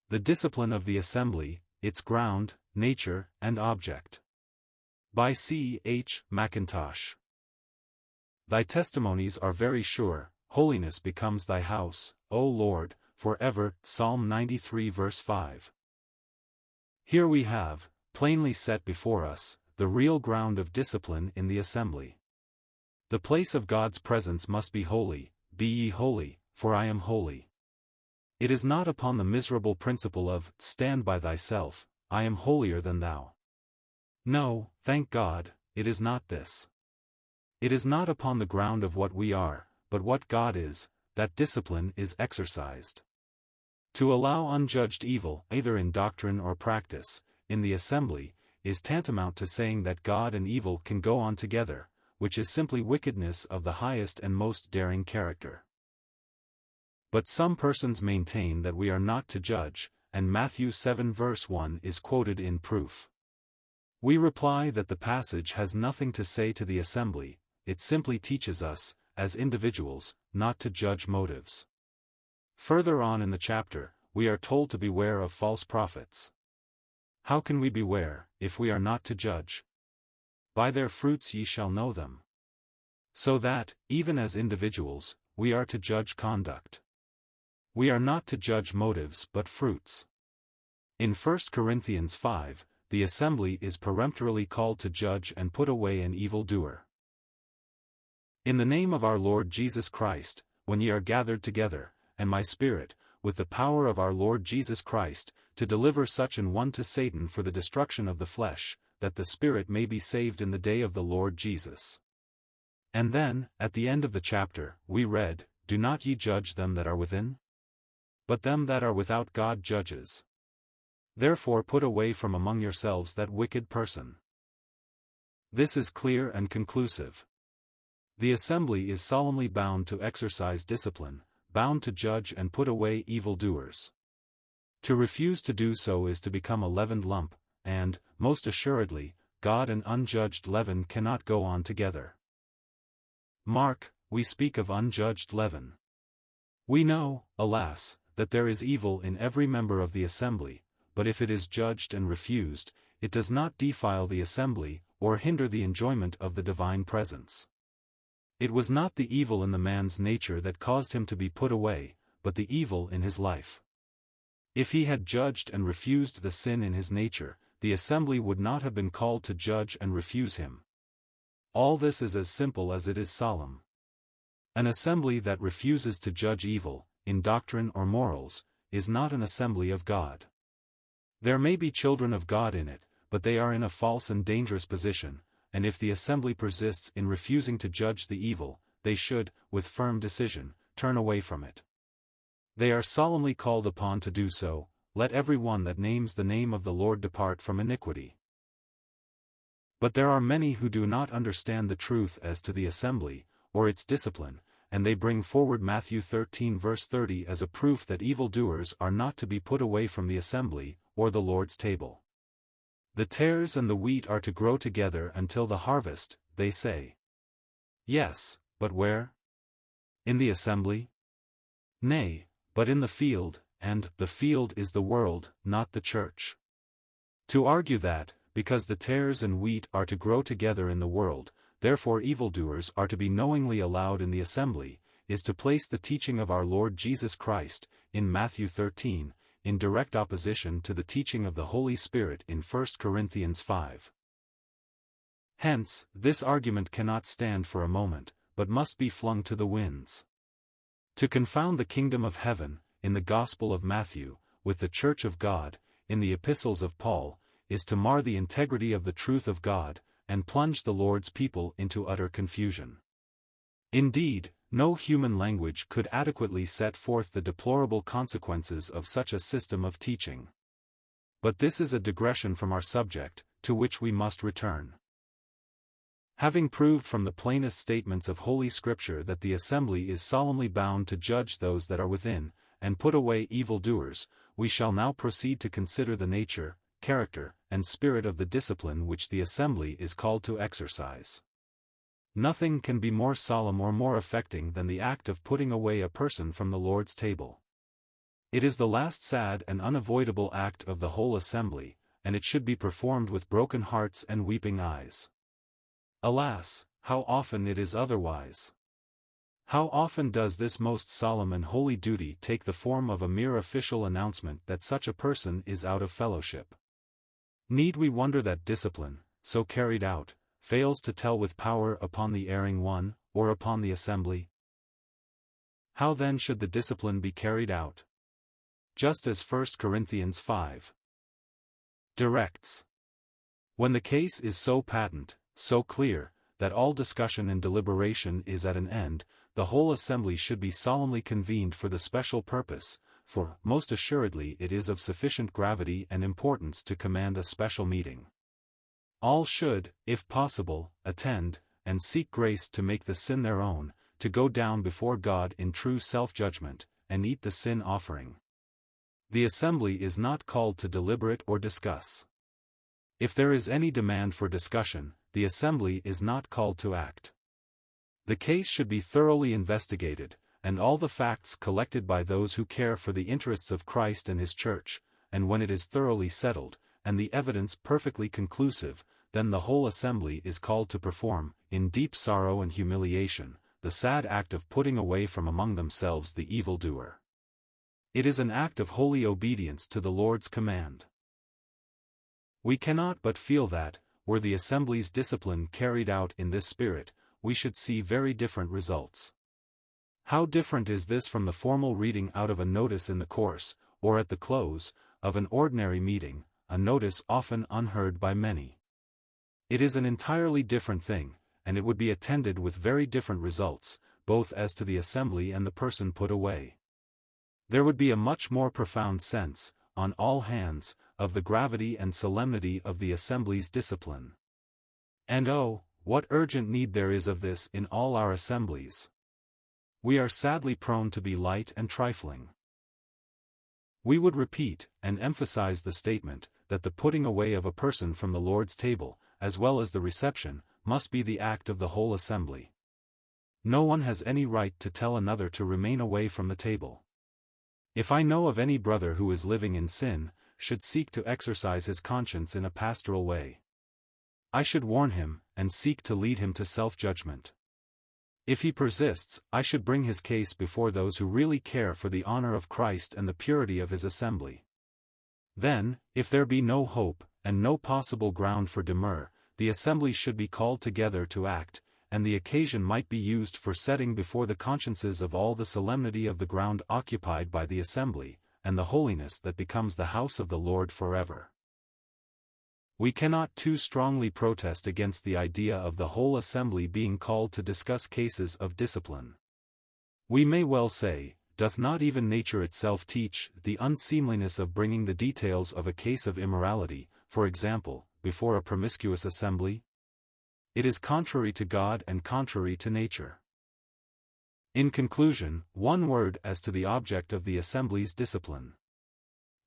The Discipline of the Assembly, Its Ground, Nature, and Object. By C.H. Mackintosh. Thy testimonies are very sure, holiness becomes thy house, O Lord, forever. Psalm 93 verse 5. Here we have, plainly set before us, the real ground of discipline in the assembly. The place of God's presence must be holy. Be ye holy, for I am holy. It is not upon the miserable principle of, stand by thyself, I am holier than thou. No, thank God, it is not this. It is not upon the ground of what we are, but what God is, that discipline is exercised. To allow unjudged evil, either in doctrine or practice, in the assembly, is tantamount to saying that God and evil can go on together, which is simply wickedness of the highest and most daring character. But some persons maintain that we are not to judge, and Matthew 7 verse 1 is quoted in proof. We reply that the passage has nothing to say to the assembly, it simply teaches us, as individuals, not to judge motives. Further on in the chapter, we are told to beware of false prophets. How can we beware, if we are not to judge? By their fruits ye shall know them. So that, even as individuals, we are to judge conduct. We are not to judge motives but fruits. In 1 Corinthians 5, the assembly is peremptorily called to judge and put away an evildoer. In the name of our Lord Jesus Christ, when ye are gathered together, and my Spirit, with the power of our Lord Jesus Christ, to deliver such an one to Satan for the destruction of the flesh, that the Spirit may be saved in the day of the Lord Jesus. And then, at the end of the chapter, we read, Do not ye judge them that are within? But them that are without God judges. Therefore put away from among yourselves that wicked person. This is clear and conclusive. The assembly is solemnly bound to exercise discipline, bound to judge and put away evildoers. To refuse to do so is to become a leavened lump, and, most assuredly, God and unjudged leaven cannot go on together. Mark, we speak of unjudged leaven. We know, alas, that there is evil in every member of the assembly, but if it is judged and refused, it does not defile the assembly, or hinder the enjoyment of the divine presence. It was not the evil in the man's nature that caused him to be put away, but the evil in his life. If he had judged and refused the sin in his nature, the assembly would not have been called to judge and refuse him. All this is as simple as it is solemn. An assembly that refuses to judge evil, in doctrine or morals, is not an assembly of God. There may be children of God in it, but they are in a false and dangerous position, and if the assembly persists in refusing to judge the evil, they should, with firm decision, turn away from it. They are solemnly called upon to do so, let every one that names the name of the Lord depart from iniquity. But there are many who do not understand the truth as to the assembly, or its discipline, and they bring forward Matthew 13 verse 30 as a proof that evildoers are not to be put away from the assembly, or the Lord's table. The tares and the wheat are to grow together until the harvest, they say. Yes, but where? In the assembly? Nay, but in the field, and the field is the world, not the church. To argue that, because the tares and wheat are to grow together in the world, therefore evildoers are to be knowingly allowed in the assembly, is to place the teaching of our Lord Jesus Christ, in Matthew 13, in direct opposition to the teaching of the Holy Spirit in 1 Corinthians 5. Hence, this argument cannot stand for a moment, but must be flung to the winds. To confound the kingdom of heaven, in the Gospel of Matthew, with the Church of God, in the epistles of Paul, is to mar the integrity of the truth of God, and plunge the Lord's people into utter confusion. Indeed, no human language could adequately set forth the deplorable consequences of such a system of teaching. But this is a digression from our subject, to which we must return. Having proved from the plainest statements of Holy Scripture that the assembly is solemnly bound to judge those that are within, and put away evildoers, we shall now proceed to consider the nature, character, and spirit of the discipline which the assembly is called to exercise. Nothing can be more solemn or more affecting than the act of putting away a person from the Lord's table. It is the last sad and unavoidable act of the whole assembly, and it should be performed with broken hearts and weeping eyes. Alas, how often it is otherwise! How often does this most solemn and holy duty take the form of a mere official announcement that such a person is out of fellowship? Need we wonder that discipline, so carried out, fails to tell with power upon the erring one, or upon the assembly? How then should the discipline be carried out? Just as 1 Corinthians 5 directs. When the case is so patent, so clear, that all discussion and deliberation is at an end, the whole assembly should be solemnly convened for the special purpose, for, most assuredly it is of sufficient gravity and importance to command a special meeting. All should, if possible, attend, and seek grace to make the sin their own, to go down before God in true self-judgment, and eat the sin offering. The assembly is not called to deliberate or discuss. If there is any demand for discussion, the assembly is not called to act. The case should be thoroughly investigated, and all the facts collected by those who care for the interests of Christ and His Church, and when it is thoroughly settled, and the evidence perfectly conclusive, then the whole assembly is called to perform, in deep sorrow and humiliation, the sad act of putting away from among themselves the evildoer. It is an act of holy obedience to the Lord's command. We cannot but feel that, were the assembly's discipline carried out in this spirit, we should see very different results. How different is this from the formal reading out of a notice in the course, or at the close, of an ordinary meeting, a notice often unheard by many. It is an entirely different thing, and it would be attended with very different results, both as to the assembly and the person put away. There would be a much more profound sense, on all hands, of the gravity and solemnity of the assembly's discipline. And oh, what urgent need there is of this in all our assemblies! We are sadly prone to be light and trifling. We would repeat and emphasize the statement, that the putting away of a person from the Lord's table, as well as the reception, must be the act of the whole assembly. No one has any right to tell another to remain away from the table. If I know of any brother who is living in sin, should seek to exercise his conscience in a pastoral way, I should warn him, and seek to lead him to self-judgment. If he persists, I should bring his case before those who really care for the honor of Christ and the purity of His assembly. Then, if there be no hope, and no possible ground for demur, the assembly should be called together to act, and the occasion might be used for setting before the consciences of all the solemnity of the ground occupied by the assembly, and the holiness that becomes the house of the Lord forever. We cannot too strongly protest against the idea of the whole assembly being called to discuss cases of discipline. We may well say, doth not even nature itself teach the unseemliness of bringing the details of a case of immorality, for example, before a promiscuous assembly? It is contrary to God and contrary to nature. In conclusion, one word as to the object of the assembly's discipline.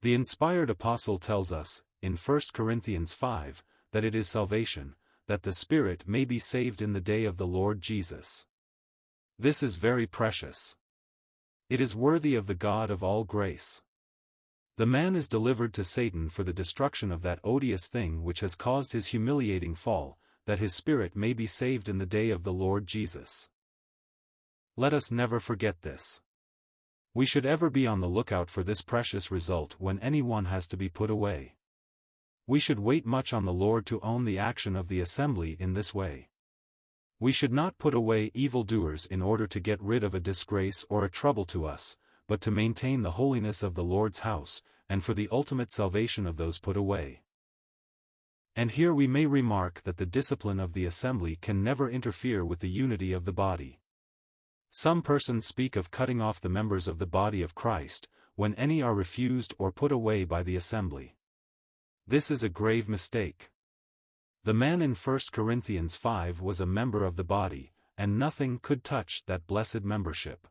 The inspired apostle tells us, in 1 Corinthians 5, that it is salvation, that the spirit may be saved in the day of the Lord Jesus. This is very precious. It is worthy of the God of all grace. The man is delivered to Satan for the destruction of that odious thing which has caused his humiliating fall, that his spirit may be saved in the day of the Lord Jesus. Let us never forget this. We should ever be on the lookout for this precious result when any one has to be put away. We should wait much on the Lord to own the action of the assembly in this way. We should not put away evildoers in order to get rid of a disgrace or a trouble to us, but to maintain the holiness of the Lord's house, and for the ultimate salvation of those put away. And here we may remark that the discipline of the assembly can never interfere with the unity of the body. Some persons speak of cutting off the members of the body of Christ, when any are refused or put away by the assembly. This is a grave mistake. The man in 1 Corinthians 5 was a member of the body, and nothing could touch that blessed membership.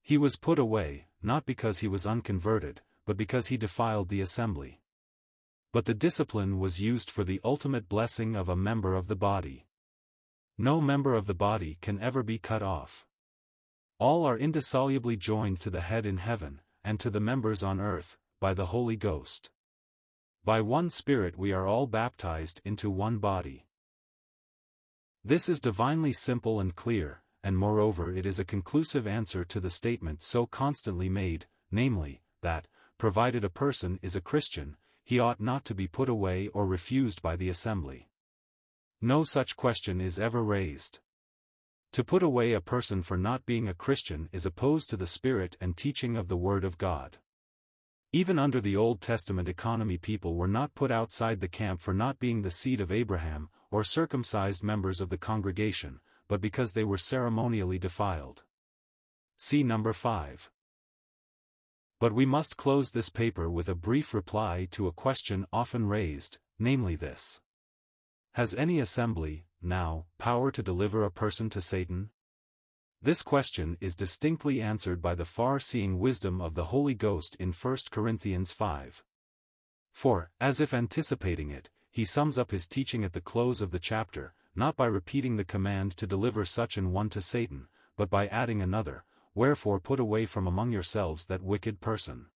He was put away, not because he was unconverted, but because he defiled the assembly. But the discipline was used for the ultimate blessing of a member of the body. No member of the body can ever be cut off. All are indissolubly joined to the head in heaven, and to the members on earth, by the Holy Ghost. By one Spirit we are all baptized into one body. This is divinely simple and clear, and moreover it is a conclusive answer to the statement so constantly made, namely, that, provided a person is a Christian, he ought not to be put away or refused by the assembly. No such question is ever raised. To put away a person for not being a Christian is opposed to the spirit and teaching of the Word of God. Even under the Old Testament economy, people were not put outside the camp for not being the seed of Abraham, or circumcised members of the congregation, but because they were ceremonially defiled. See number 5. But we must close this paper with a brief reply to a question often raised, namely this. Has any assembly, now, power to deliver a person to Satan? This question is distinctly answered by the far-seeing wisdom of the Holy Ghost in 1 Corinthians 5. For, as if anticipating it, he sums up his teaching at the close of the chapter, not by repeating the command to deliver such an one to Satan, but by adding another, wherefore put away from among yourselves that wicked person.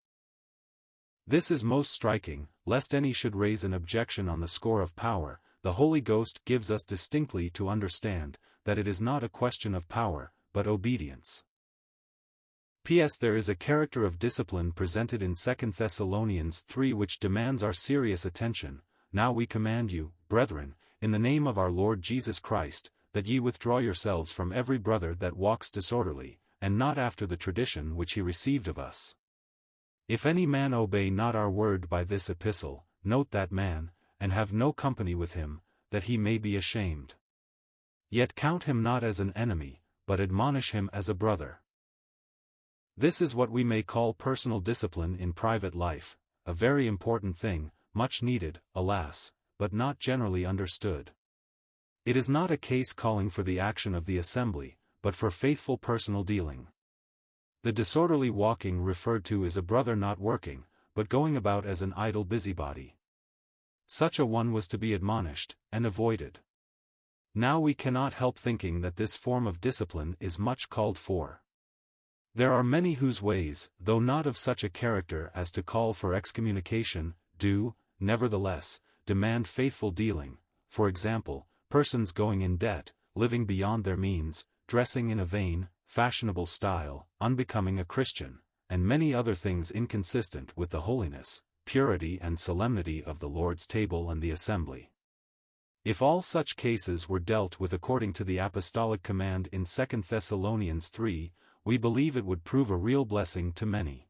This is most striking, lest any should raise an objection on the score of power. The Holy Ghost gives us distinctly to understand, that it is not a question of power, but obedience. P.S. There is a character of discipline presented in 2 Thessalonians 3 which demands our serious attention. Now we command you, brethren, in the name of our Lord Jesus Christ, that ye withdraw yourselves from every brother that walks disorderly, and not after the tradition which he received of us. If any man obey not our word by this epistle, note that man, and have no company with him, that he may be ashamed. Yet count him not as an enemy, but admonish him as a brother. This is what we may call personal discipline in private life, a very important thing, much needed, alas, but not generally understood. It is not a case calling for the action of the assembly, but for faithful personal dealing. The disorderly walking referred to is a brother not working, but going about as an idle busybody. Such a one was to be admonished, and avoided. Now we cannot help thinking that this form of discipline is much called for. There are many whose ways, though not of such a character as to call for excommunication, do, nevertheless, demand faithful dealing. For example, persons going in debt, living beyond their means, dressing in a vain, fashionable style, unbecoming a Christian, and many other things inconsistent with the holiness, purity and solemnity of the Lord's table and the assembly. If all such cases were dealt with according to the apostolic command in 2 Thessalonians 3, we believe it would prove a real blessing to many.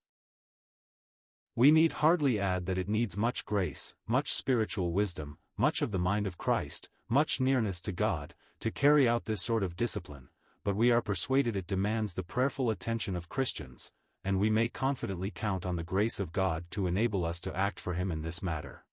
We need hardly add that it needs much grace, much spiritual wisdom, much of the mind of Christ, much nearness to God, to carry out this sort of discipline, but we are persuaded it demands the prayerful attention of Christians, and we may confidently count on the grace of God to enable us to act for Him in this matter.